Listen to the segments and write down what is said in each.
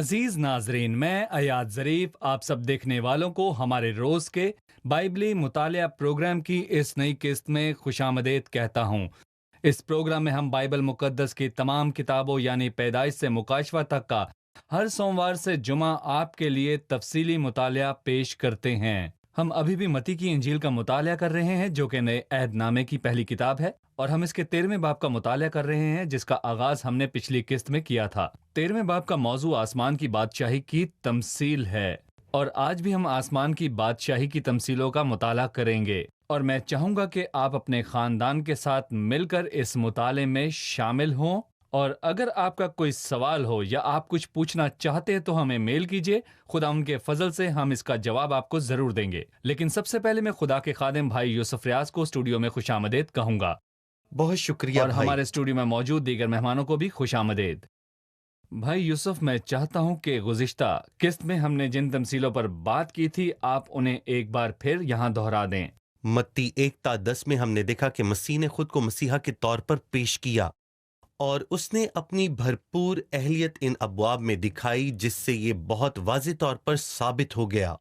अजीज नाजरीन, मैं अयाद ज़रीफ आप सब देखने वालों को हमारे रोज के बाइबली मुतालिया प्रोग्राम की इस नई किस्त में खुशामदीद कहता हूँ। इस प्रोग्राम में हम बाइबल मुकद्दस की तमाम किताबों यानी पैदाइश से मुकाशवा तक का हर सोमवार से जुमा आपके लिए तफसीली मुतालिया पेश करते हैं। हम अभी भी मती की इंजील का मुतालिया कर रहे हैं जो कि नए अहदनामे की पहली किताब है, और हम इसके 13वें बाब का मुतालिया कर रहे हैं जिसका आगाज हमने पिछली किस्त में किया था। 13वें बाब का मौजू आसमान की बादशाही की तमसील है, और आज भी हम आसमान की बादशाही की तमसीलों का मुताला करेंगे। और मैं चाहूंगा कि आप अपने खानदान के साथ मिलकर इस मुताले में शामिल हों, और अगर आपका कोई सवाल हो या आप कुछ पूछना चाहते हैं तो हमें मेल कीजिए। खुदा उनके फजल से हम इसका जवाब आपको जरूर देंगे। लेकिन सबसे पहले मैं खुदा के खादिम भाई यूसुफ रियाज को स्टूडियो में खुशामदीद कहूंगा। बहुत शुक्रिया और भाई। हमारे स्टूडियो में मौजूद दीगर मेहमानों को भी खुशामदीद। भाई यूसुफ, मैं चाहता हूं कि गुज़िश्ता किस्त में हमने जिन तमसीलों पर बात की थी आप उन्हें एक बार फिर यहाँ दोहरा दें। मत्ती 1:10 में हमने देखा कि मसीह ने खुद को मसीहा के तौर पर पेश किया और उसने अपनी भरपूर अहलियत इन अबवाब में दिखाई, जिससे ये बहुत वाज़ेह तौर पर साबित हो गया।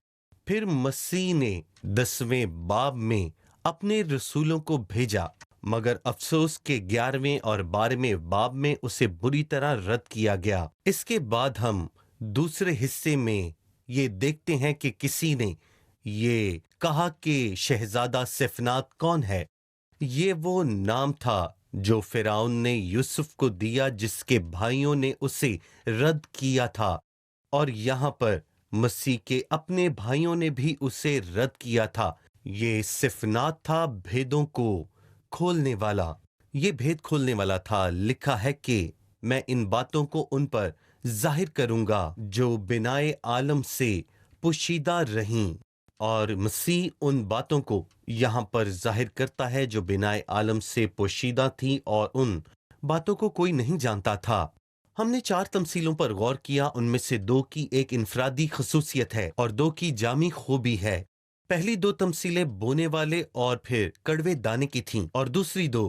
फिर मसीह ने 10वें बाब में अपने रसूलों को भेजा, मगर अफसोस के 11वें और 12वें बाब में उसे बुरी तरह रद्द किया गया। इसके बाद हम दूसरे हिस्से में ये देखते हैं कि किसी ने ये कहा कि शहजादा सेफनात कौन है। ये वो नाम था जो फिरौन ने यूसुफ को दिया, जिसके भाइयों ने उसे रद्द किया था, और यहाँ पर मसीह के अपने भाइयों ने भी उसे रद्द किया था। ये सिफनात था भेदों को खोलने वाला। ये भेद खोलने वाला था। लिखा है कि मैं इन बातों को उन पर जाहिर करूंगा जो बिनाए आलम से पोशीदा रहीं, और मसीह उन बातों को यहाँ पर जाहिर करता है जो बिनाए आलम से पोशीदा थी, और उन बातों को कोई नहीं जानता था। हमने 4 तमसीलों पर गौर किया। उनमें से 2 की एक इनफरादी खसूसियत है और 2 की जामी खूबी है। पहली 2 तमसीलें बोने वाले और फिर कड़वे दाने की थीं, और दूसरी 2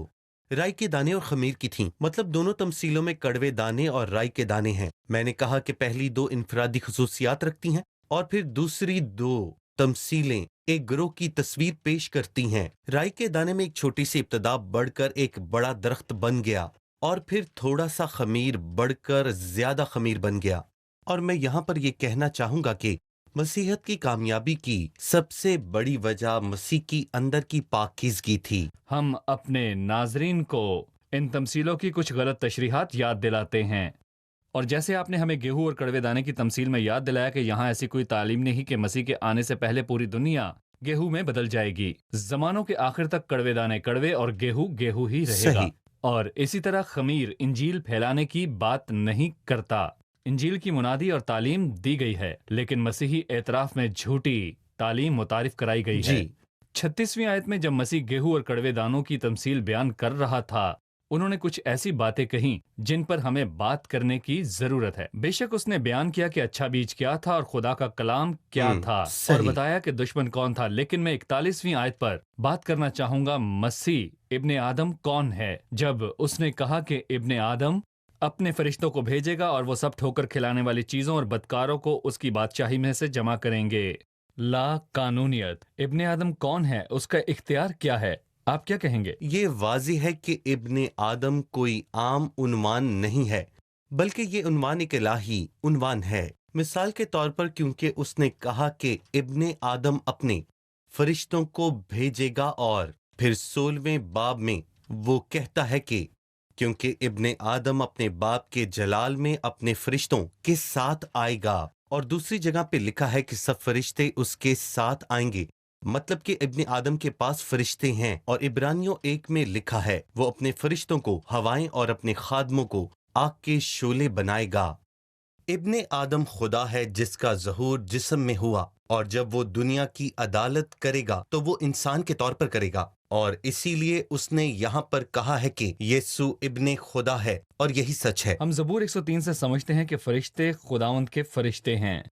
राई के दाने और खमीर की थीं। मतलब दोनों तमसीलों में कड़वे दाने और राई के दाने हैं। मैंने कहा कि पहली 2 इनफरादी खसूसियात रखती हैं, और फिर दूसरी 2 तमसीलें एक ग्रोह की तस्वीर पेश करती हैं। राई के दाने में एक छोटी सी इब्तदा बढ़कर एक बड़ा दरख्त बन गया, और फिर थोड़ा सा खमीर बढ़कर ज्यादा खमीर बन गया। और मैं यहाँ पर यह कहना चाहूंगा कि मसीहत की कामयाबी की सबसे बड़ी वजह मसीह की अंदर की पाकीज़गी थी। हम अपने नाजरीन को इन तमसीलों की कुछ गलत तशरीहात याद दिलाते हैं। और जैसे आपने हमें गेहूं और कड़वे दाने की तमसील में याद दिलाया कि यहाँ ऐसी कोई तालीम नहीं कि मसीह के आने से पहले पूरी दुनिया गेहूं में बदल जाएगी। जमानों के आखिर तक कड़वे दाने कड़वे और गेहूं गेहूं ही रहेगा। सही। और इसी तरह खमीर इंजील फैलाने की बात नहीं करता। इंजील की मुनादी और तालीम दी गई है, लेकिन मसीही एतराफ में झूठी तालीम मुतारिफ कराई गई है। जी। 36वीं आयत में जब मसीह गेहूं और कड़वे दानों की तमसील बयान कर रहा था, उन्होंने कुछ ऐसी बातें कहीं जिन पर हमें बात करने की जरूरत है। बेशक उसने बयान किया कि अच्छा बीज क्या था और खुदा का कलाम क्या था, और सही। बताया कि दुश्मन कौन था। लेकिन मैं 41वीं आयत पर बात करना चाहूंगा, मसीह इब्ने आदम कौन है। जब उसने कहा कि इब्ने आदम अपने फरिश्तों को भेजेगा और वो सब ठोकर खिलाने वाली चीजों और बदकारों को उसकी बादशाही में से जमा करेंगे। ला कानूनियत, इब्ने आदम कौन है, उसका इख्तियार क्या है, आप क्या कहेंगे? ये वाज़ेह है कि इब्ने आदम कोई आम उन्वान नहीं है, बल्कि ये उन्वान एक इलाही उन्वान है। मिसाल के तौर पर, क्योंकि उसने कहा कि इब्ने आदम अपने फरिश्तों को भेजेगा, और फिर 16वें बाब में वो कहता है कि क्योंकि इब्ने आदम अपने बाप के जलाल में अपने फरिश्तों के साथ आएगा, और दूसरी जगह पे लिखा है कि सब फरिश्ते उसके साथ आएंगे। मतलब कि इब्ने आदम के पास फरिश्ते हैं, और इब्रानियों 1 में लिखा है वो अपने फरिश्तों को हवाएं और अपने खादमों को आग के शोले बनाएगा। इब्ने आदम खुदा है जिसका ज़हूर जिस्म में हुआ, और जब वो दुनिया की अदालत करेगा तो वो इंसान के तौर पर करेगा, और इसीलिए उसने यहाँ पर कहा है कि यीशु इब्ने खुदा है, और यही सच है। हम ज़बूर 103 से समझते हैं कि फरिश्ते खुदावंद के फरिश्ते हैं।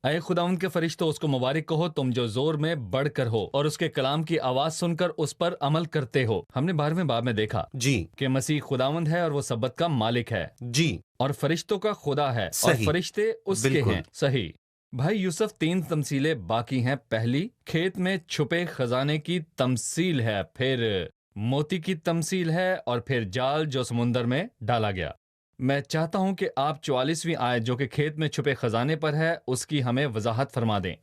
اے خداوند کے فرشتوں، اس کو مبارک کہو تم جو زور میں بڑھ کر ہو اور اس کے کلام کی آواز سن کر اس پر عمل کرتے ہو۔ ہم نے 12ویں باب میں دیکھا جی کہ مسیح خداوند ہے اور وہ سبت کا مالک ہے جی اور فرشتوں کا خدا ہے اور صحیح، فرشتے اس کے بالکل۔ ہیں۔ صحیح بھائی یوسف، 3 تمثیلیں باقی ہیں۔ پہلی کھیت میں چھپے خزانے کی تمثیل ہے، پھر موتی کی تمثیل ہے اور پھر جال جو سمندر میں ڈالا گیا۔ میں چاہتا ہوں کہ آپ 44ویں آیت جو کہ کھیت میں چھپے خزانے پر ہے اس کی ہمیں وضاحت فرما دیں۔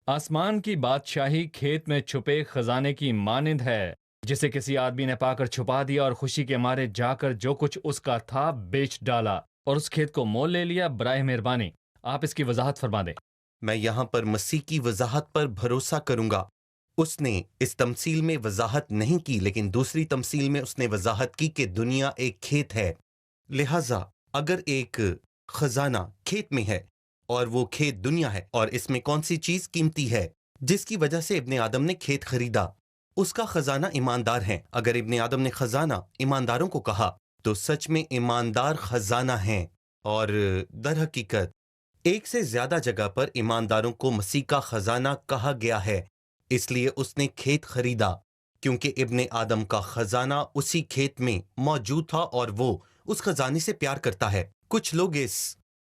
آسمان کی بادشاہی کھیت میں چھپے خزانے کی مانند ہے جسے کسی آدمی نے پا کر چھپا دیا اور خوشی کے مارے جا کر جو کچھ اس کا تھا بیچ ڈالا اور اس کھیت کو مول لے لیا۔ برائے مہربانی آپ اس کی وضاحت فرما دیں۔ میں یہاں پر مسیح کی وضاحت پر بھروسہ کروں گا۔ اس نے اس تمثیل میں وضاحت نہیں کی، لیکن دوسری تمثیل میں اس نے وضاحت کی کہ دنیا ایک کھیت ہے۔ لہٰذا اگر ایک خزانہ کھیت میں ہے اور وہ کھیت دنیا ہے، اور اس میں کون سی چیز قیمتی ہے جس کی وجہ سے ابن آدم نے کھیت خریدا؟ اس کا خزانہ ایماندار ہے۔ اگر ابن آدم نے خزانہ ایمانداروں کو کہا تو سچ میں ایماندار خزانہ ہیں، اور در حقیقت ایک سے زیادہ جگہ پر ایمانداروں کو مسیح کا خزانہ کہا گیا ہے۔ اس لیے اس نے کھیت خریدا کیونکہ ابن آدم کا خزانہ اسی کھیت میں موجود تھا اور وہ اس خزانے سے پیار کرتا ہے۔ کچھ لوگ اس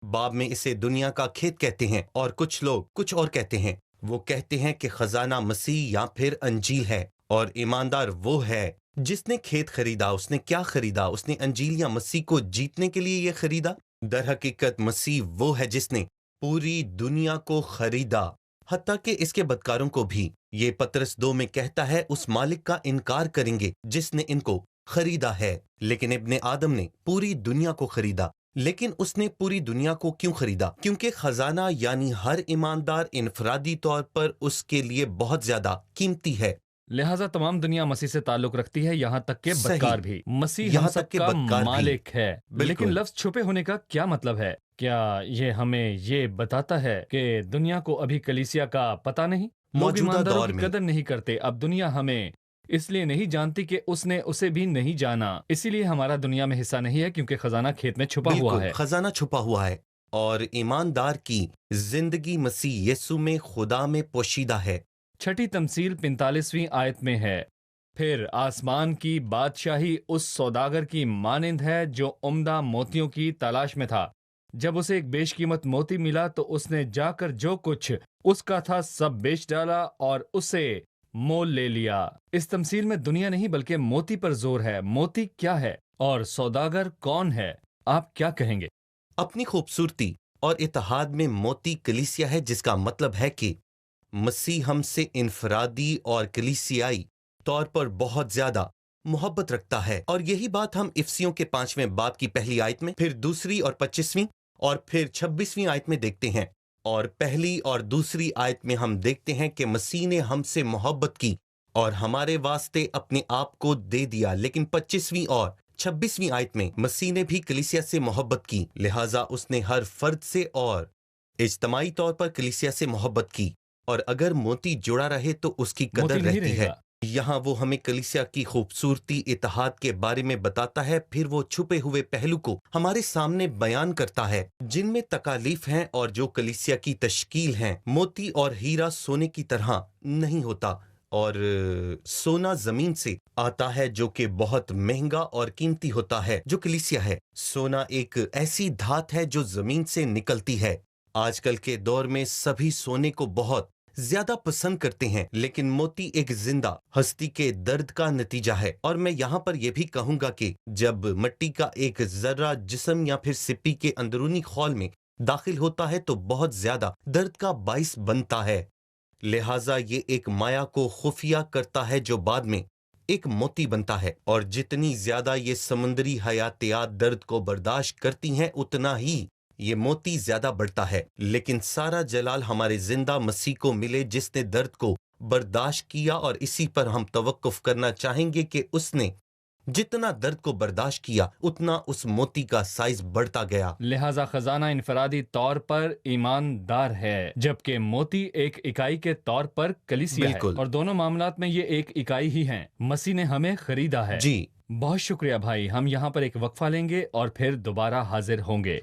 باب میں اسے دنیا کا کھیت کہتے ہیں اور کچھ لوگ کچھ اور کہتے ہیں۔ وہ کہتے ہیں کہ خزانہ مسیح یا پھر انجیل ہے، اور ایماندار وہ ہے جس نے کھیت خریدا۔ اس نے کیا خریدا؟ اس نے انجیل یا مسیح کو جیتنے کے لیے یہ خریدا۔ در حقیقت مسیح وہ ہے جس نے پوری دنیا کو خریدا، حتیٰ کہ اس کے بدکاروں کو بھی۔ یہ پطرس 2 میں کہتا ہے اس مالک کا انکار کریں گے جس نے ان کو خریدا ہے۔ لیکن ابن آدم نے پوری دنیا کو خریدا۔ لیکن اس نے پوری دنیا کو کیوں خریدا؟ کیونکہ خزانہ یعنی ہر ایماندار انفرادی طور پر اس کے لیے بہت زیادہ قیمتی ہے۔ لہٰذا تمام دنیا مسیح سے تعلق رکھتی ہے، یہاں تک کہ صحیح، بدکار بھی۔ مسیح ہم یہاں سب تک کہ کا بدکار بھی۔ مالک ہے۔ بالکل۔ لیکن لفظ چھپے ہونے کا کیا مطلب ہے؟ کیا یہ ہمیں یہ بتاتا ہے کہ دنیا کو ابھی کلیسیا کا پتہ نہیں؟ لوگ موجودہ ایمانداروں دور کی میں قدر نہیں کرتے۔ اب دنیا ہمیں اس لیے نہیں جانتی کہ اس نے اسے بھی نہیں جانا، اسی لیے ہمارا دنیا میں حصہ نہیں ہے، کیونکہ خزانہ کھیت میں چھپا ہوا بالکل ہے۔ خزانہ چھپا ہوا ہے، اور ایماندار کی زندگی مسیح یسوع میں خدا میں پوشیدہ ہے۔ چھٹی تمثیل 45ویں آیت میں ہے، پھر آسمان کی بادشاہی اس سوداگر کی مانند ہے جو عمدہ موتیوں کی تلاش میں تھا۔ جب اسے ایک بیش قیمت موتی ملا تو اس نے جا کر جو کچھ اس کا تھا سب بیچ ڈالا اور اسے مول لے لیا۔ اس تمثیل میں دنیا نہیں بلکہ موتی پر زور ہے۔ موتی کیا ہے اور سوداگر کون ہے؟ آپ کیا کہیں گے؟ اپنی خوبصورتی اور اتحاد میں موتی کلیسیا ہے، جس کا مطلب ہے کہ مسیح ہم سے انفرادی اور کلیسیائی طور پر بہت زیادہ محبت رکھتا ہے، اور یہی بات ہم افسیوں کے 5ویں باب کی پہلی آیت میں، پھر دوسری اور 25ویں اور پھر 26ویں آیت میں دیکھتے ہیں۔ اور پہلی اور دوسری آیت میں ہم دیکھتے ہیں کہ مسیح نے ہم سے محبت کی اور ہمارے واسطے اپنے آپ کو دے دیا۔ لیکن 25ویں اور 26ویں آیت میں مسیح نے بھی کلیسیا سے محبت کی، لہٰذا اس نے ہر فرد سے اور اجتماعی طور پر کلیسیا سے محبت کی، اور اگر موتی جڑا رہے تو اس کی قدر موتی نہیں رہتی رہے ہے۔ گا۔ یہاں وہ ہمیں کلیسیا کی خوبصورتی اتحاد کے بارے میں بتاتا ہے، پھر وہ چھپے ہوئے پہلو کو ہمارے سامنے بیان کرتا ہے جن میں تکالیف ہیں اور جو کلیسیا کی تشکیل ہیں۔ موتی اور ہیرا سونے کی طرح نہیں ہوتا، اور سونا زمین سے آتا ہے جو کہ بہت مہنگا اور قیمتی ہوتا ہے، جو کلیسیا ہے۔ سونا ایک ایسی دھات ہے جو زمین سے نکلتی ہے۔ آج کل کے دور میں سبھی سونے کو بہت زیادہ پسند کرتے ہیں، لیکن موتی ایک زندہ ہستی کے درد کا نتیجہ ہے۔ اور میں یہاں پر یہ بھی کہوں گا کہ جب مٹی کا ایک ذرہ جسم یا پھر سپی کے اندرونی خول میں داخل ہوتا ہے تو بہت زیادہ درد کا باعث بنتا ہے، لہٰذا یہ ایک مایا کو خفیہ کرتا ہے جو بعد میں ایک موتی بنتا ہے۔ اور جتنی زیادہ یہ سمندری حیاتیات درد کو برداشت کرتی ہیں اتنا ہی یہ موتی زیادہ بڑھتا ہے۔ لیکن سارا جلال ہمارے زندہ مسیح کو ملے جس نے درد کو برداشت کیا، اور اسی پر ہم توقف کرنا چاہیں گے کہ اس نے جتنا درد کو برداشت کیا اتنا اس موتی کا سائز بڑھتا گیا۔ لہٰذا خزانہ انفرادی طور پر ایماندار ہے، جبکہ موتی ایک اکائی کے طور پر کلیسیا ہے، بالکل۔ اور دونوں معاملات میں یہ ایک اکائی ہی ہیں۔ مسیح نے ہمیں خریدا ہے۔ جی بہت شکریہ بھائی، ہم یہاں پر ایک وقفہ لیں گے اور پھر دوبارہ حاضر ہوں گے۔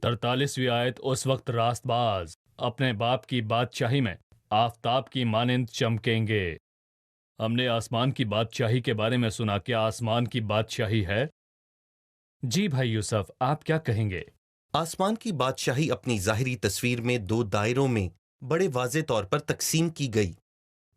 43वीं आयत उस वक्त रास्तबाज अपने बाप की बादशाही में आफताब की मानिंद चमकेंगे। हमने आसमान की बादशाही के बारे में सुना, क्या आसमान की बादशाही है? जी भाई यूसुफ, आप क्या कहेंगे? आसमान की बादशाही अपनी ज़ाहिरी तस्वीर में दो दायरों में बड़े वाज़े तौर पर तकसीम की गई,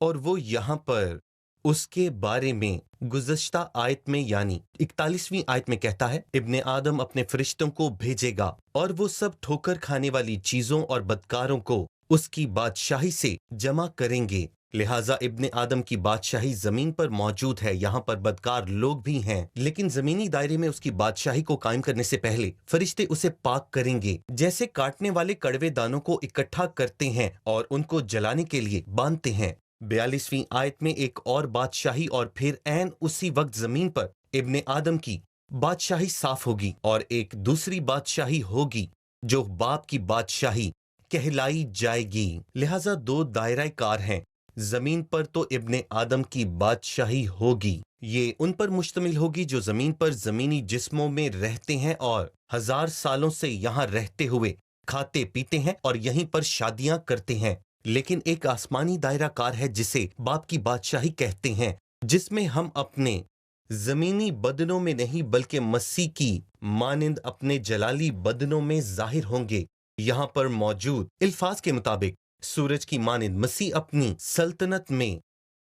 और वो यहाँ पर उसके बारे में गुज़श्ता आयत में यानी 41वीं आयत में कहता है, इब्ने आदम अपने फरिश्तों को भेजेगा और वो सब ठोकर खाने वाली चीज़ों और बदकारों को उसकी बादशाही से जमा करेंगे। लिहाजा इब्ने आदम की बादशाही जमीन पर मौजूद है, यहाँ पर बदकार लोग भी हैं, लेकिन जमीनी दायरे में उसकी बादशाही को कायम करने से पहले फरिश्ते उसे पाक करेंगे, जैसे काटने वाले कड़वे दानों को इकट्ठा करते हैं और उनको जलाने के लिए बांधते हैं। 42वीं आयत में एक और बादशाही और फिर ऐन उसी वक्त जमीन पर इब्ने आदम की बादशाही साफ होगी और एक दूसरी बादशाही होगी जो बाप की बादशाही कहलाई जाएगी। लिहाजा दो दायरा कार हैं। जमीन पर तो इब्ने आदम की बादशाही होगी, ये उन पर मुश्तमिल होगी जो जमीन पर जमीनी जिस्मों में रहते हैं और 1000 सालों से यहाँ रहते हुए खाते पीते हैं और यहीं पर शादियां करते हैं। लेकिन एक आसमानी दायरा कार है जिसे बाप की बादशाही कहते हैं, जिसमें हम अपने जमीनी बदनों में नहीं बल्कि मसीह की मानिंद अपने जलाली बदनों में जाहिर होंगे। यहाँ पर मौजूद अल्फाज के मुताबिक सूरज की मानिंद मसीह अपनी सल्तनत में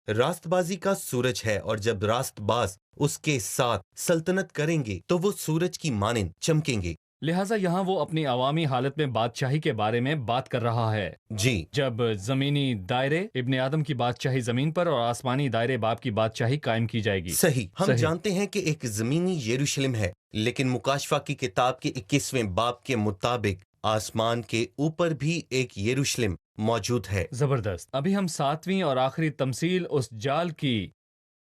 रास्तबाजी का सूरज है, और जब रास्तबाज उसके साथ सल्तनत करेंगे तो वो सूरज की मानिंद चमकेंगे। लिहाजा यहाँ वो अपनी अवामी हालत में बादशाही के बारे में बात कर रहा है। जी, जब जमीनी दायरे इब्ने आदम की बादशाही जमीन पर और आसमानी दायरे बाप की बादशाही कायम की जाएगी। सही। हम सही। जानते हैं कि एक जमीनी यरूशलेम है, लेकिन मुकाशफा की किताब के 21वें बाब के मुताबिक आसमान के ऊपर भी एक यरूशलेम मौजूद है। जबरदस्त। अभी हम 7वीं और आखिरी तमसील उस जाल की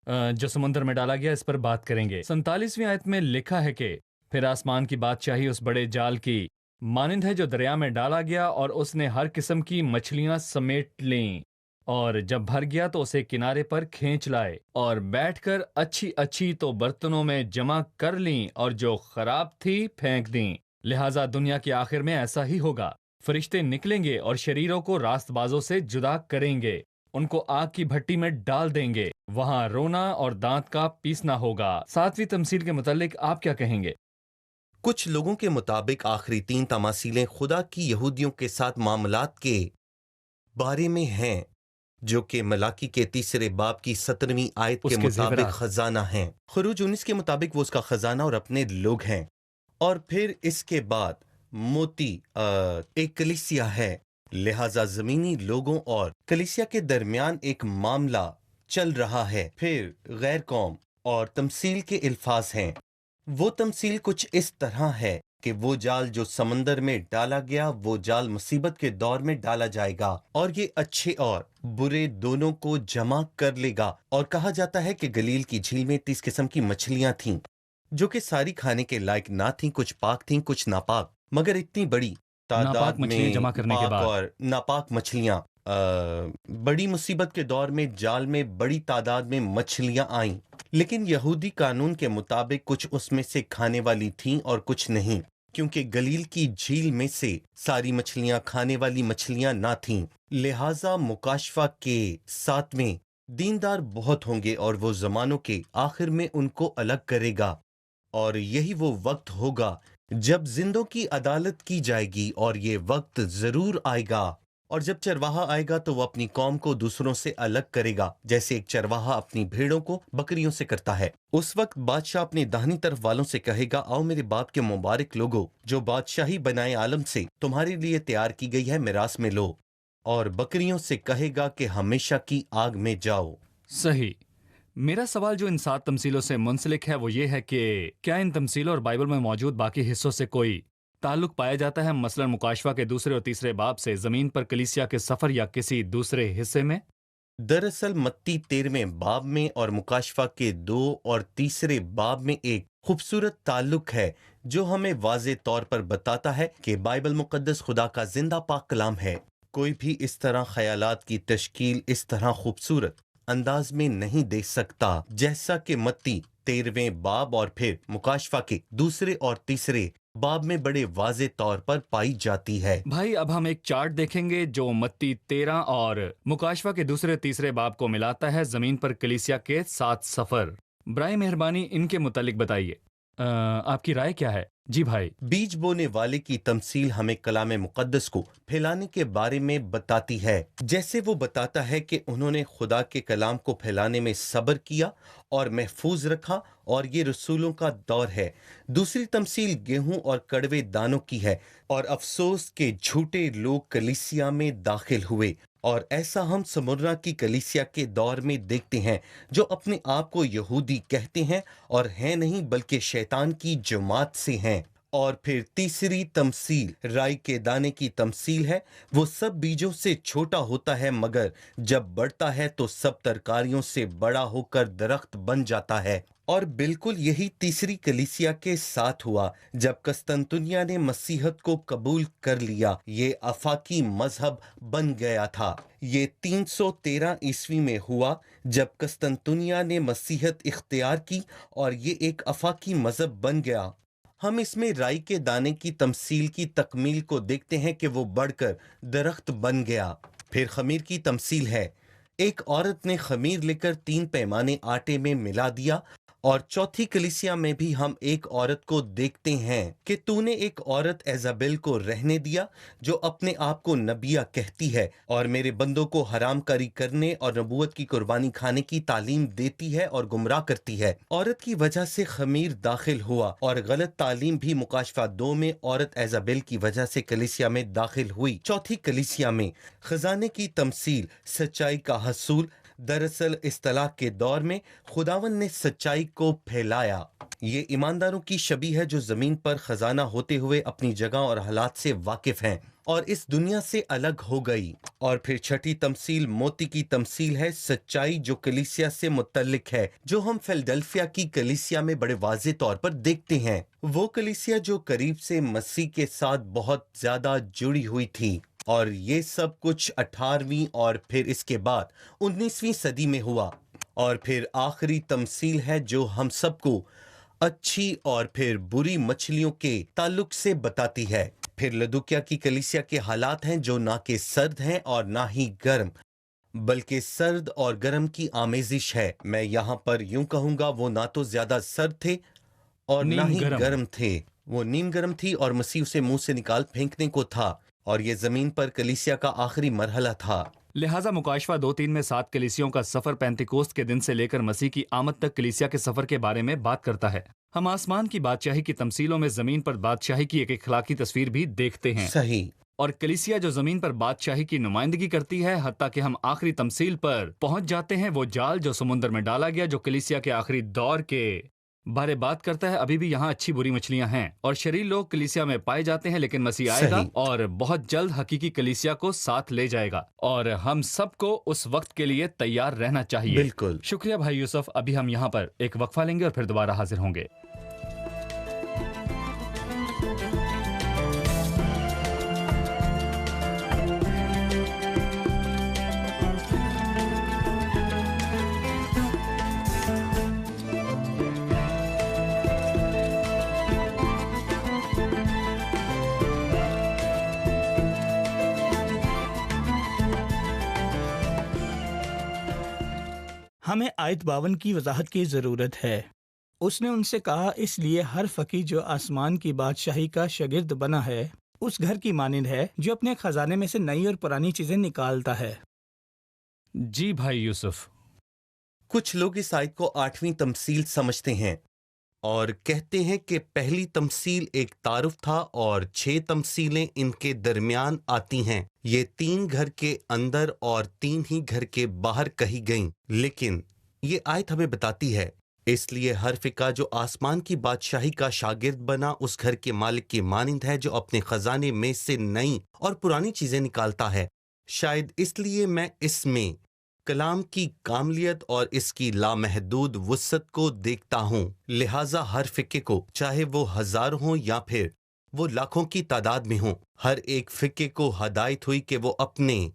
जो समुद्र में डाला गया, इस पर बात करेंगे। 47वीं आयत में लिखा है कि फिर आसमान की बादशाही उस बड़े जाल की मानिंद है जो दरिया में डाला गया, और उसने हर किस्म की मछलियां समेट लीं, और जब भर गया तो उसे किनारे पर खींच लाए और बैठकर अच्छी अच्छी तो बर्तनों में जमा कर लीं, और जो खराब थी फेंक दी। लिहाजा दुनिया के आखिर में ऐसा ही होगा। फरिश्ते निकलेंगे और शरीरों को रास्तबाजों से जुदा करेंगे, उनको आग की भट्टी में डाल देंगे, वहां रोना और दांत का पीसना होगा। 7वीं तमसील के मुतालिक आप क्या कहेंगे? कुछ लोगों के मुताबिक आखिरी 3 तमासीलें खुदा की यहूदियों के साथ मामलात के बारे में हैं, जो कि मलाकी के 3 बाब की 17वीं आयत के उसके मुताबिक ज़ेवरात। खजाना है। खुरूज 19 के मुताबिक वो उसका खजाना और अपने लोग हैं। और फिर इसके बाद मोती एक कलीसिया है। लिहाजा जमीनी लोगों और कलीसिया के दरमियान एक मामला चल रहा है। फिर गैर कौम और तमसील के अल्फाज हैं। वो तमसील कुछ इस तरह है कि वो जाल जो समंदर में डाला गया, वो जाल मुसीबत के दौर में डाला जाएगा और ये अच्छे और बुरे दोनों को जमा कर लेगा। और कहा जाता है कि गलील की झील में 30 किस्म की मछलियां थीं, जो कि सारी खाने के लायक ना थीं, कुछ पाक थीं, कुछ नापाक, मगर इतनी बड़ी नापाक तादाद मछलियां में जमा करने के पाक बाद और नापाक मछलियां बड़ी मुसीबत के दौर में जाल में बड़ी तादाद में मछलियां आईं। लेकिन यहूदी कानून के मुताबिक कुछ उसमें से खाने वाली थीं और कुछ नहीं, क्योंकि गलील की झील में से सारी मछलियां खाने वाली मछलियां ना थीं। लिहाजा मुकाशफा के 7वें दीनदार बहुत होंगे और वो जमानों के आखिर में उनको अलग करेगा, और यही वो वक्त होगा जब जिंदों की अदालत की जाएगी। और ये वक्त जरूर आएगा, और जब चरवाहा आएगा तो वो अपनी कौम को दूसरों से अलग करेगा, जैसे एक चरवाहा अपनी भेड़ों को बकरियों से करता है। उस वक्त बादशाह अपने दाहिनी तरफ वालों से कहेगा, आओ मेरे बाप के मुबारक लोगो, जो बादशाही बनाए आलम से तुम्हारे लिए तैयार की गई है, मिरास में लो। और बकरियों से कहेगा कि हमेशा की आग में जाओ। सही। मेरा सवाल जो इन 7 तमसीलों से मुंसलिक है वो ये है कि क्या इन तमसीलों और बाइबल में मौजूद बाकी हिस्सों से कोई ताल्लुक पाया जाता है, मसलन मुकाशवा के 2 और 3 बाब से जमीन पर कलीसिया के सफर या किसी दूसरे हिस्से में? दरअसल मत्ती 13वें बाब में और मुकाशफा के 2 और 3 बाब में एक खूबसूरत ताल्लुक है जो हमें वाज़े तौर पर बताता है कि बाइबल मुकद्दस खुदा का जिंदा पाक कलाम है। कोई भी इस तरह ख्यालात की तश्कील इस तरह खूबसूरत अंदाज में नहीं दे सकता जैसा कि मत्ती 13वें बाब और फिर मुकाशफा के 2 और 3 बाब में बड़े वाज़े तौर पर पाई जाती है। भाई अब हम एक चार्ट देखेंगे जो मत्ती 13 और मुकाशवा के दूसरे तीसरे बाब को मिलाता है जमीन पर कलीसिया के 7 सफर। ब्राय मेहरबानी इनके मुतालिक बताइए, आपकी राय क्या है? जी भाई। बीज बोने वाले की तमसील हमें कलाम मुकद्दस को फैलाने के बारे में बताती है। जैसे वो बताता है कि उन्होंने खुदा के कलाम को फैलाने में सब्र किया और महफूज रखा, और ये रसूलों का दौर है। दूसरी तमसील गेहूं और कड़वे दानों की है, और अफसोस के झूठे लोग कलीसिया में दाखिल हुए, और ऐसा हम समुर्ना की कलीसिया के दौर में देखते हैं, जो अपने आप को यहूदी कहते हैं और हैं नहीं बल्कि शैतान की जमात से हैं। और फिर तीसरी तमसील राई के दाने की तमसील है। वो सब बीजों से छोटा होता है, मगर जब बढ़ता है तो सब तरकारियों से बड़ा होकर दरख्त बन जाता है। और बिल्कुल यही तीसरी कलीसिया के साथ हुआ जब कस्तंतुनिया ने मसीहत को कबूल कर लिया। ये अफाकी मजहब बन गया था। ये 313 ईस्वी में हुआ जब कस्तंतुनिया ने मसीहत इख्तियार की और ये एक अफाकी मजहब बन गया। हम इसमें राई के दाने की तमसील की तकमील को देखते हैं कि वो बढ़कर दरख्त बन गया। फिर खमीर की तमसील है। एक औरत ने खमीर लेकर 3 पैमाने आटे में मिला दिया, और चौथी कलीसिया में भी हम एक औरत को देखते हैं कि तूने एक औरत एजाबेल को रहने दिया, जो अपने आप को नबिया कहती है और मेरे बंदों को हराम कारी करने और नबूवत की कुर्बानी खाने की तालीम देती है और गुमराह करती है। औरत की वजह से खमीर दाखिल हुआ, और गलत तालीम भी मुकाशफा 2 में औरत एजाबेल की वजह से कलीसिया में दाखिल हुई। चौथी कलीसिया में खजाने की तमसील सच्चाई का हसूल। दरअसल इस तलाक के दौर में खुदावन ने सच्चाई को फैलाया। ये ईमानदारों की शबी है जो जमीन पर खजाना होते हुए अपनी जगह और हालात से वाकिफ हैं और इस दुनिया से अलग हो गई। और फिर छठी तमसील मोती की तमसील है, सच्चाई जो कलीसिया से मुतल्लिक है, जो हम फिलडेल्फिया की कलीसिया में बड़े वाज़े तौर पर देखते हैं। वो कलीसिया जो करीब से मसीह के साथ बहुत ज्यादा जुड़ी हुई थी। और ये सब कुछ 18वीं और फिर इसके बाद 19वीं सदी में हुआ। और फिर आखिरी तमसील है जो हम सबको अच्छी और फिर बुरी मछलियों के ताल्लुक से बताती है। फिर लदुकिया की कलीसिया के हालात हैं जो ना कि सर्द हैं और ना ही गर्म, बल्कि सर्द और गर्म की आमेजिश है। मैं यहाँ पर यूं कहूँगा, वो ना तो ज्यादा सर्द थे और ना ही गर्म थे। वो नीम गर्म थी और मसीह उसे मुंह से निकाल फेंकने को था, और ये जमीन पर कलीसिया का आखिरी मरहला था। लिहाजा मुकाशवा 2-3 में 7 कलीसियों का सफर पेंतिकोस्त के दिन से लेकर मसीह की आमद तक कलीसिया के सफर के बारे में बात करता है। हम आसमान की बादशाही की तमसीलों में जमीन पर बादशाही की एक इखलाकी तस्वीर भी देखते हैं। सही। और कलीसिया जो जमीन पर बादशाही की नुमाइंदगी करती है, हत्ता कि हम आखिरी तमसील पर पहुंच जाते हैं। वो जाल जो समुद्र में डाला गया, जो कलीसिया के आखिरी दौर के बारे बात करता है। अभी भी यहाँ अच्छी बुरी मछलियां हैं और शरीर लोग कलीसिया में पाए जाते हैं, लेकिन मसीह आएगा और बहुत जल्द हकीकी कलीसिया को साथ ले जाएगा, और हम सबको उस वक्त के लिए तैयार रहना चाहिए। बिल्कुल। शुक्रिया भाई यूसुफ। अभी हम यहाँ पर एक वक्फा लेंगे और फिर दोबारा हाजिर होंगे। हमें आयत 52 की वजाहत की ज़रूरत है। उसने उनसे कहा, इसलिए हर फकीर जो आसमान की बादशाही का शागिर्द बना है, उस घर की मानिंद है जो अपने खजाने में से नई और पुरानी चीजें निकालता है। जी भाई यूसुफ। कुछ लोग इस आयत को 8वीं तमसील समझते हैं और कहते हैं कि पहली तमसील एक तारुफ था और 6 तमसीलें इनके दरमियान आती हैं। ये 3 घर के अंदर और 3 ही घर के बाहर कही गईं। लेकिन ये आयत हमें बताती है, इसलिए हर फिका जो आसमान की बादशाही का शागिर्द बना उस घर के मालिक की मानिंद है जो अपने खजाने में से नई और पुरानी चीजें निकालता है। शायद इसलिए मैं इसमें कलाम की कामलियत और इसकी लामहदूद वुसअत को देखता हूँ। लिहाजा हर फिक्के को, चाहे वो 1000 हो या फिर वो लाखों की तादाद में हो, हर एक फिक्के को हदायत हुई कि वो अपने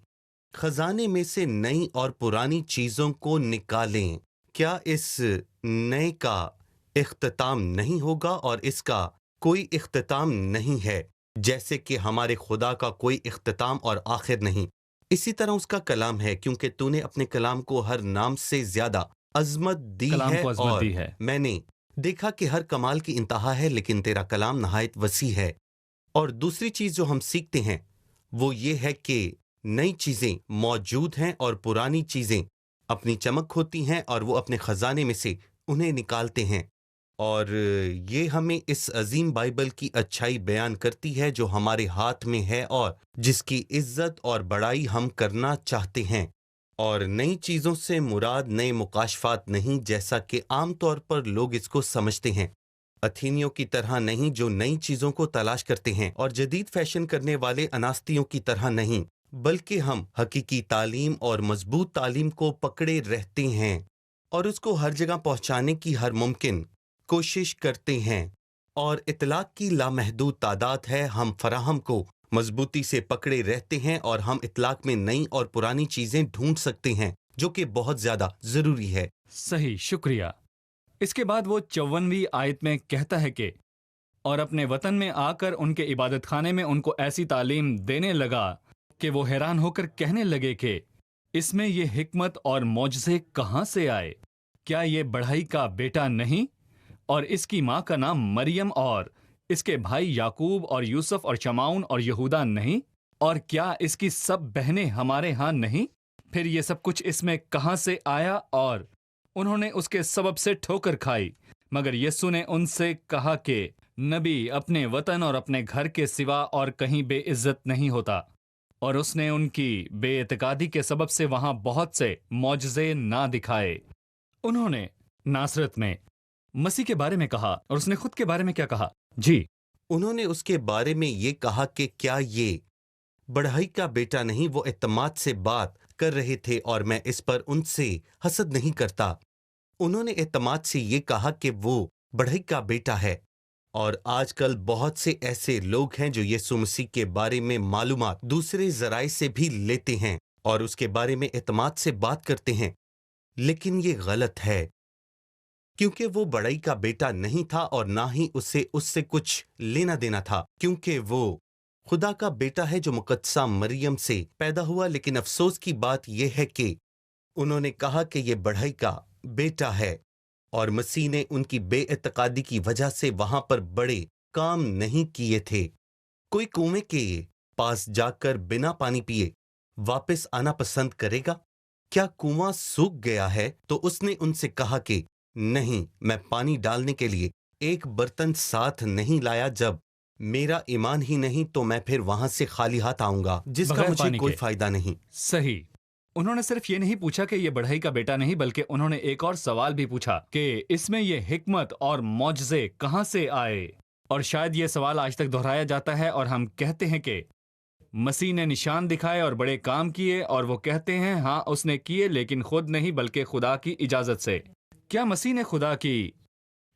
खजाने में से नई और पुरानी चीजों को निकालें। क्या इस नए का इख्तिताम नहीं होगा और इसका کوئی اختتام نہیں ہے، جیسے کہ ہمارے خدا کا کوئی اختتام اور آخر نہیں۔ اسی طرح اس کا کلام ہے، کیونکہ تو نے اپنے کلام کو ہر نام سے زیادہ عظمت دی کلام ہے، کو عظمت اور دی ہے۔ میں نے دیکھا کہ ہر کمال کی انتہا ہے، لیکن تیرا کلام نہایت وسیع ہے۔ اور دوسری چیز جو ہم سیکھتے ہیں وہ یہ ہے کہ نئی چیزیں موجود ہیں اور پرانی چیزیں اپنی چمک ہوتی ہیں، اور وہ اپنے خزانے میں سے انہیں نکالتے ہیں۔ اور یہ ہمیں اس عظیم بائبل کی اچھائی بیان کرتی ہے جو ہمارے ہاتھ میں ہے اور جس کی عزت اور بڑائی ہم کرنا چاہتے ہیں۔ اور نئی چیزوں سے مراد نئے مکاشفات نہیں، جیسا کہ عام طور پر لوگ اس کو سمجھتے ہیں، اتھینیوں کی طرح نہیں جو نئی چیزوں کو تلاش کرتے ہیں، اور جدید فیشن کرنے والے اناستیوں کی طرح نہیں، بلکہ ہم حقیقی تعلیم اور مضبوط تعلیم کو پکڑے رہتے ہیں اور اس کو ہر جگہ پہنچانے کی ہر ممکن کوشش کرتے ہیں۔ اور اطلاق کی لامحدود تعداد ہے، ہم فراہم کو مضبوطی سے پکڑے رہتے ہیں، اور ہم اطلاق میں نئی اور پرانی چیزیں ڈھونڈ سکتے ہیں، جو کہ بہت زیادہ ضروری ہے۔ صحیح، شکریہ۔ اس کے بعد وہ 54ویں آیت میں کہتا ہے کہ اور اپنے وطن میں آ کر ان کے عبادت خانے میں ان کو ایسی تعلیم دینے لگا کہ وہ حیران ہو کر کہنے لگے کہ اس میں یہ حکمت اور معجزے کہاں سے آئے؟ کیا یہ بڑھئی کا بیٹا نہیں؟ اور اس کی ماں کا نام مریم اور اس کے بھائی یعقوب اور یوسف اور شمعون اور یہودا نہیں؟ اور کیا اس کی سب بہنیں ہمارے ہاں نہیں؟ پھر یہ سب کچھ اس میں کہاں سے آیا؟ اور انہوں نے اس کے سبب سے ٹھوکر کھائی۔ مگر یسوع نے ان سے کہا کہ نبی اپنے وطن اور اپنے گھر کے سوا اور کہیں بے عزت نہیں ہوتا۔ اور اس نے ان کی بے اعتقادی کے سبب سے وہاں بہت سے معجزے نہ دکھائے۔ انہوں نے ناصرت میں مسیح کے بارے میں کہا، اور اس نے خود کے بارے میں کیا کہا؟ جی، انہوں نے اس کے بارے میں یہ کہا کہ کیا یہ بڑھئی کا بیٹا نہیں؟ وہ اعتماد سے بات کر رہے تھے اور میں اس پر ان سے حسد نہیں کرتا۔ انہوں نے اعتماد سے یہ کہا کہ وہ بڑھئی کا بیٹا ہے۔ اور آج کل بہت سے ایسے لوگ ہیں جو یسوع مسیح کے بارے میں معلومات دوسرے ذرائع سے بھی لیتے ہیں اور اس کے بارے میں اعتماد سے بات کرتے ہیں، لیکن یہ غلط ہے، کیونکہ وہ بڑھئی کا بیٹا نہیں تھا اور نہ ہی اسے اس سے کچھ لینا دینا تھا، کیونکہ وہ خدا کا بیٹا ہے جو مقدسہ مریم سے پیدا ہوا۔ لیکن افسوس کی بات یہ ہے کہ انہوں نے کہا کہ یہ بڑھئی کا بیٹا ہے، اور مسیح نے ان کی بے اعتقادی کی وجہ سے وہاں پر بڑے کام نہیں کیے تھے۔ کوئی کنویں کے پاس جا کر بنا پانی پیے واپس آنا پسند کرے گا؟ کیا کنواں سوکھ گیا ہے؟ تو اس نے ان سے کہا کہ نہیں، میں پانی ڈالنے کے لیے ایک برتن ساتھ نہیں لایا، جب میرا ایمان ہی نہیں تو میں پھر وہاں سے خالی ہاتھ آؤں گا، جس کا بغیر مجھے پانی کوئی کے۔ فائدہ نہیں۔ صحیح۔ انہوں نے صرف یہ نہیں پوچھا کہ یہ بڑھئی کا بیٹا نہیں، بلکہ انہوں نے ایک اور سوال بھی پوچھا کہ اس میں یہ حکمت اور معجزے کہاں سے آئے؟ اور شاید یہ سوال آج تک دہرایا جاتا ہے، اور ہم کہتے ہیں کہ مسیح نے نشان دکھائے اور بڑے کام کیے، اور وہ کہتے ہیں ہاں اس نے کیے، لیکن خود نہیں بلکہ خدا کی اجازت سے۔ کیا مسیح نے خدا کی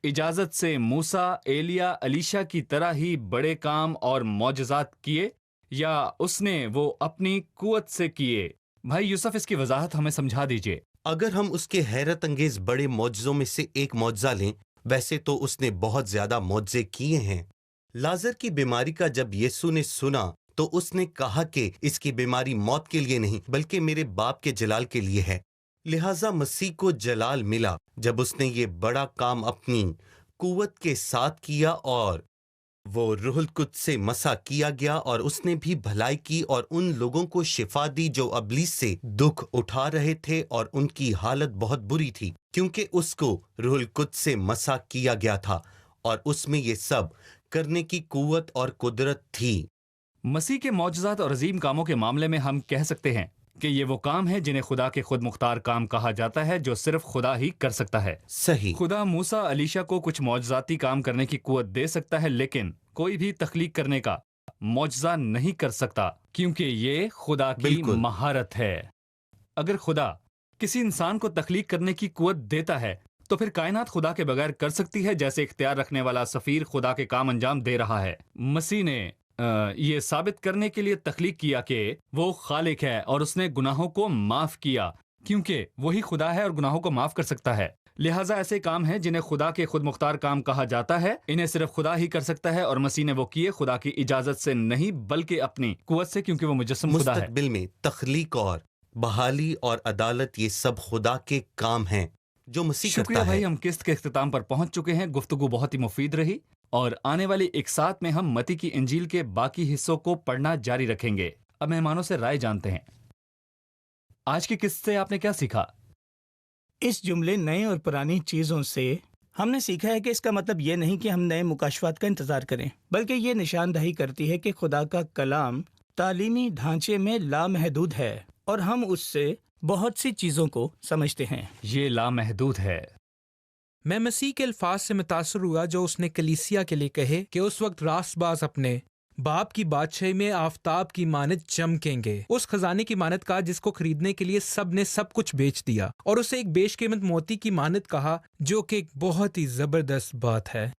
اجازت سے موسیٰ، ایلیا، الیشا کی طرح ہی بڑے کام اور معجزات کیے، یا اس نے وہ اپنی قوت سے کیے؟ بھائی یوسف، اس کی وضاحت ہمیں سمجھا دیجئے۔ اگر ہم اس کے حیرت انگیز بڑے معجزوں میں سے ایک معجزہ لیں، ویسے تو اس نے بہت زیادہ معجزے کیے ہیں۔ لازر کی بیماری کا جب یسوع نے سنا تو اس نے کہا کہ اس کی بیماری موت کے لیے نہیں بلکہ میرے باپ کے جلال کے لیے ہے۔ لہٰذا مسیح کو جلال ملا جب اس نے یہ بڑا کام اپنی قوت کے ساتھ کیا، اور وہ روح القدس سے مسح کیا گیا، اور اس نے بھی بھلائی کی اور ان لوگوں کو شفا دی جو ابلیس سے دکھ اٹھا رہے تھے، اور ان کی حالت بہت بری تھی کیونکہ اس کو روح القدس سے مسح کیا گیا تھا اور اس میں یہ سب کرنے کی قوت اور قدرت تھی۔ مسیح کے معجزات اور عظیم کاموں کے معاملے میں ہم کہہ سکتے ہیں کہ یہ وہ کام ہے جنہیں خدا کے خود مختار کام کہا جاتا ہے، جو صرف خدا ہی کر سکتا ہے۔ صحیح۔ خدا موسیٰ، الیشا کو کچھ معجزاتی کام کرنے کی قوت دے سکتا ہے، لیکن کوئی بھی تخلیق کرنے کا معجزہ نہیں کر سکتا، کیونکہ یہ خدا کی بالکل۔ مہارت ہے۔ اگر خدا کسی انسان کو تخلیق کرنے کی قوت دیتا ہے تو پھر کائنات خدا کے بغیر کر سکتی ہے، جیسے اختیار رکھنے والا سفیر خدا کے کام انجام دے رہا ہے۔ مسیح نے یہ ثابت کرنے کے لیے تخلیق کیا کہ وہ خالق ہے، اور اس نے گناہوں کو معاف کیا، کیونکہ وہی خدا ہے اور گناہوں کو معاف کر سکتا ہے۔ لہٰذا ایسے کام ہیں جنہیں خدا کے خود مختار کام کہا جاتا ہے، انہیں صرف خدا ہی کر سکتا ہے، اور مسیح نے وہ کیے خدا کی اجازت سے نہیں بلکہ اپنی قوت سے، کیونکہ وہ مجسم خدا ہے۔ مستقبل میں تخلیق اور بحالی اور عدالت یہ سب خدا کے کام ہیں جو مسیح شکریہ کرتا ہے۔ بھائی، ہم قسط کے اختتام پر پہنچ چکے ہیں۔ گفتگو بہت ہی مفید رہی، اور آنے والی ایک ساتھ میں ہم متی کی انجیل کے باقی حصوں کو پڑھنا جاری رکھیں گے۔ اب مہمانوں سے رائے جانتے ہیں۔ آج کی قسط سے آپ نے کیا سیکھا؟ اس جملے نئے اور پرانی چیزوں سے ہم نے سیکھا ہے کہ اس کا مطلب یہ نہیں کہ ہم نئے مکاشفات کا انتظار کریں، بلکہ یہ نشاندہی کرتی ہے کہ خدا کا کلام تعلیمی ڈھانچے میں لامحدود ہے اور ہم اس سے بہت سی چیزوں کو سمجھتے ہیں۔ یہ لامحدود ہے۔ میں مسیح کے الفاظ سے متاثر ہوا جو اس نے کلیسیا کے لیے کہے کہ اس وقت راست باز اپنے باپ کی بادشاہی میں آفتاب کی مانند چمکیں گے۔ اس خزانے کی مانند کہا جس کو خریدنے کے لیے سب نے سب کچھ بیچ دیا، اور اسے ایک بیش قیمت موتی کی مانند کہا، جو کہ ایک بہت ہی زبردست بات ہے۔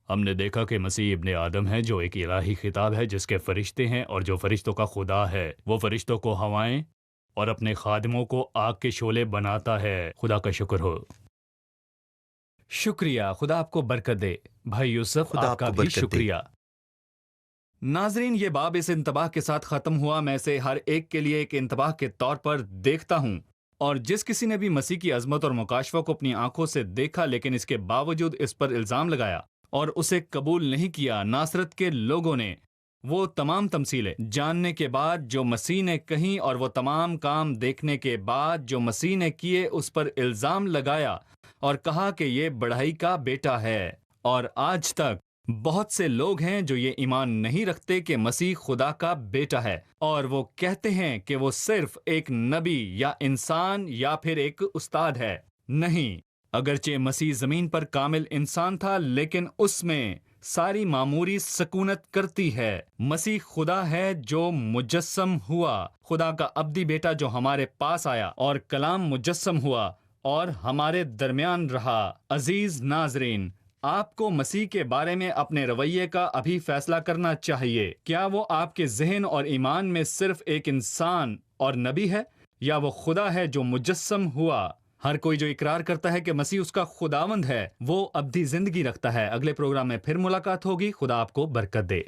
ہم نے دیکھا کہ مسیح ابن آدم ہے، جو ایک الہی خطاب ہے جس کے فرشتے ہیں اور جو فرشتوں کا خدا ہے۔ وہ فرشتوں کو ہوائیں اور اپنے خادموں کو آگ کے شعلے بناتا ہے۔ خدا کا شکر ہو۔ شکریہ، خدا آپ کو برکت دے۔ بھائی یوسف، خدا آپ کا آپ کو بھی برکت دے۔ شکریہ۔ ناظرین، یہ باب اس انتباہ کے ساتھ ختم ہوا۔ میں اسے ہر ایک کے لیے ایک انتباہ کے طور پر دیکھتا ہوں، اور جس کسی نے بھی مسیح کی عظمت اور مکاشفہ کو اپنی آنکھوں سے دیکھا لیکن اس کے باوجود اس پر الزام لگایا اور اسے قبول نہیں کیا، ناصرت کے لوگوں نے وہ تمام تمثیلیں جاننے کے بعد جو مسیح نے کہیں اور وہ تمام کام دیکھنے کے بعد جو مسیح نے کیے، اس پر الزام لگایا اور کہا کہ یہ بڑھائی کا بیٹا ہے۔ اور آج تک بہت سے لوگ ہیں جو یہ ایمان نہیں رکھتے کہ مسیح خدا کا بیٹا ہے، اور وہ کہتے ہیں کہ وہ صرف ایک نبی یا انسان یا پھر ایک استاد ہے۔ نہیں، اگرچہ مسیح زمین پر کامل انسان تھا، لیکن اس میں ساری معموری سکونت کرتی ہے۔ مسیح خدا ہے جو مجسم ہوا، خدا کا ابدی بیٹا جو ہمارے پاس آیا، اور کلام مجسم ہوا اور ہمارے درمیان رہا۔ عزیز ناظرین، آپ کو مسیح کے بارے میں اپنے رویے کا ابھی فیصلہ کرنا چاہیے۔ کیا وہ آپ کے ذہن اور ایمان میں صرف ایک انسان اور نبی ہے، یا وہ خدا ہے جو مجسم ہوا؟ ہر کوئی جو اقرار کرتا ہے کہ مسیح اس کا خداوند ہے، وہ ابدی زندگی رکھتا ہے۔ اگلے پروگرام میں پھر ملاقات ہوگی۔ خدا آپ کو برکت دے۔